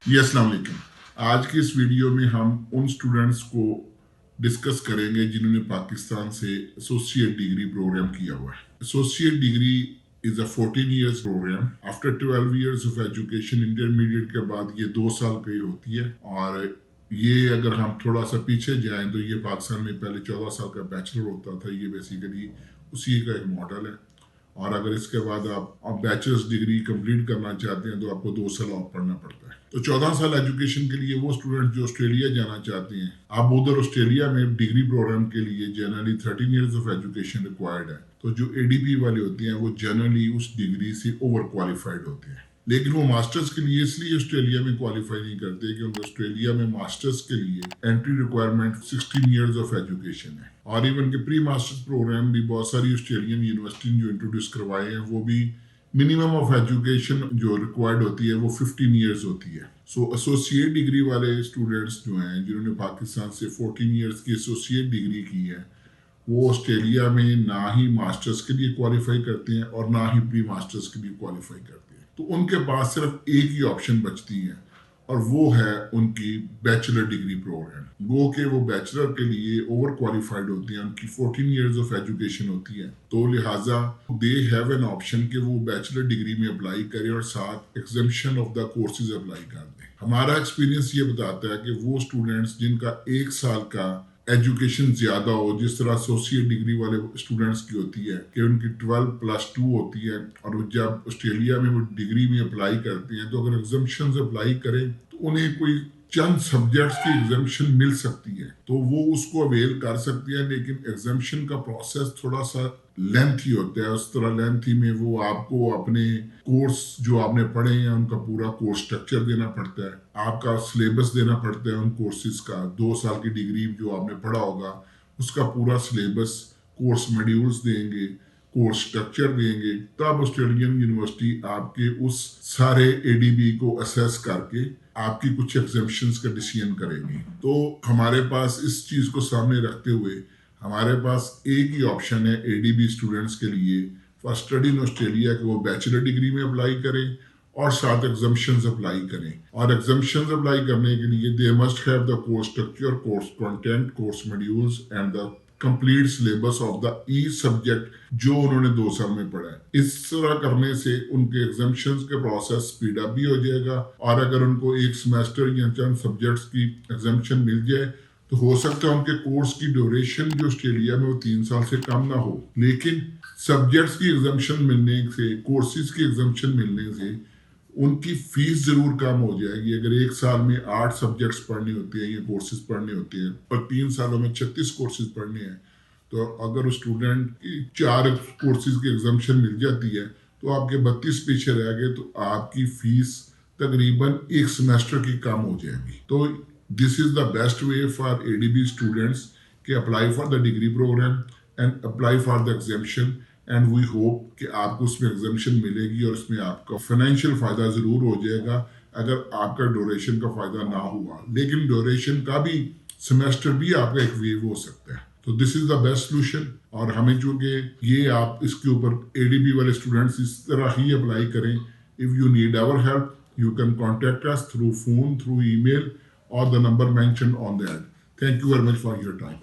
जी अस्सलाम वालेकुम। आज की इस वीडियो में हम उन स्टूडेंट्स को डिस्कस करेंगे जिन्होंने पाकिस्तान से एसोसिएट डिग्री प्रोग्राम किया हुआ है। Associate degree is a 14 years programme. After 12 years of education intermediate के बाद ये 2 साल की होती है। और ये अगर हम थोड़ा सा पीछे जाएं तो ये पाकिस्तान में पहले 14 साल का बैचलर होता था। ये बेसिकली उसी का एक मॉडल है। और अगर इसके बाद आप बैचलर्स डिग्री कंप्लीट करना चाहते हैं तो आपको 2 साल और पढ़ना पड़ता है। तो 14 साल एजुकेशन के लिए वो स्टूडेंट जो ऑस्ट्रेलिया जाना चाहते हैं, अब उधर ऑस्ट्रेलिया में डिग्री प्रोग्राम के लिए generally 13 years of education required है। तो जो एडीपी वाले होते हैं वो जनरली उस डिग्री से ओवर क्वालिफाइड होते हैं, लेकिन वो मास्टर्स के लिए इसलिए ऑस्ट्रेलिया में क्वालिफाई नहीं करते क्योंकि ऑस्ट्रेलिया में मास्टर्स के लिए entry requirement 16 years of education है। और इवन के प्री मास्टर्स प्रोग्राम भी बहुत सारी ऑस्ट्रेलियन यूनिवर्सिटी जो इंट्रोड्यूस करवाए हैं वो भी मिनिमम ऑफ एजुकेशन जो रिक्वायर्ड होती है वो 15 ईयर्स होती है। सो एसोसिएट डिग्री वाले स्टूडेंट्स जो हैं जिन्होंने पाकिस्तान से 14 ईयर्स की एसोसिएट डिग्री की है वो ऑस्ट्रेलिया में ना ही मास्टर्स के लिए क्वालिफाई करते हैं और ना ही प्री मास्टर्स के लिए क्वालिफाई करते हैं। तो उनके पास सिर्फ एक ही ऑप्शन बचती है और वो है उनकी बैचलर डिग्री प्रोग्राम। वो के वो बैचलर के लिए ओवर क्वालिफाइड होती हैं, उनकी 14 इयर्स ऑफ एजुकेशन होती है। तो लिहाजा दे हैव एन ऑप्शन कि वो बैचलर डिग्री में अप्लाई करें और साथ exemption of the courses apply कर दें। हमारा एक्सपीरियंस ये बताता है कि वो स्टूडेंट्स जिनका 1 साल का एजुकेशन ज्यादा हो, जिस तरह एसोसिएट डिग्री वाले स्टूडेंट्स की होती है कि उनकी 12+2 होती है और जब ऑस्ट्रेलिया में वो डिग्री में अप्लाई करते हैं तो अगर एग्जाम्पशन अप्लाई करें तो उन्हें कोई चंद सब्जेक्ट्स की एग्जाम्पशन मिल सकती है तो वो उसको अवेल कर सकती है। लेकिन एग्जाम्पशन का प्रोसेस थोड़ा सा लेंथी होता है। उस तरह लेंथी में वो आपको अपने कोर्स जो आपने पढ़े हैं उनका पूरा कोर्स स्ट्रक्चर देना पड़ता है, आपका सिलेबस देना पड़ता है उन कोर्सेज का। 2 साल की डिग्री जो आपने पढ़ा होगा उसका पूरा सिलेबस, कोर्स मॉड्यूल्स देंगे, कोर्स स्ट्रक्चर देंगे, तब ऑस्ट्रेलियन यूनिवर्सिटी आपके उस सारे एडीबी को असेस करके आपकी कुछ एग्जाम्पशंस का डिसीजन करेंगे। तो हमारे पास इस चीज को सामने रखते हुए हमारे पास एक ही ऑप्शन है एडीबी स्टूडेंट्स के लिए फॉर स्टडी इन ऑस्ट्रेलिया कि वो बैचलर डिग्री में अप्लाई करें और साथ एग्जाम्पशंस अप्लाई करें। और एग्जाम्पशंस अप्लाई करने के लिए they must have the course structure, course content, course modules and the complete syllabus of the E subject जो उन्होंने 2 साल में पढ़ा है। इस तरह करने से उनके एग्जाम्पशंस के प्रोसेस स्पीड अप भी हो जाएगा। और अगर उनको एक सेमेस्टर या चंद सब्जेक्ट्स की एग्जाम्पशन मिल जाए तो हो सकता है उनके कोर्स की ड्यूरेशन जो ऑस्ट्रेलिया में वो 3 साल से कम ना हो, लेकिन सब्जेक्ट्स की एग्जाम्पशन मिलने से, कोर्सेज की एग्जाम्पशन मिलने से उनकी फीस जरूर कम हो जाएगी। अगर 1 साल में 8 सब्जेक्ट्स पढ़ने होते हैं या कोर्सेज पढ़ने होते हैं और 3 सालों में 36 कोर्सेज पढ़ने हैं तो अगर उस स्टूडेंट की 4 कोर्सेज की एग्जाम्पशन मिल जाती है तो आपके 32 पीछे रह गए तो आपकी फीस तकरीबन 1 सेमेस्टर की कम हो जाएगी। तो this is the best way for ADB students के apply for the degree programme and apply for the exemption and we hope कि आपको उसमें एग्जाम्पशन मिलेगी और उसमें आपका फाइनेंशियल फायदा जरूर हो जाएगा अगर आपका ड्यूरेशन का फायदा ना हुआ। लेकिन ड्यूरेशन का भी सेमेस्टर भी आपका एक वेव हो सकता है। तो this is the best solution. और हमें चूंकि ये आप इसके ऊपर एडीबी वाले स्टूडेंट्स इस तरह ही अप्लाई करें। If you need our help you can contact us through phone, through email or the number mentioned on the ad. Thank you very much for your time.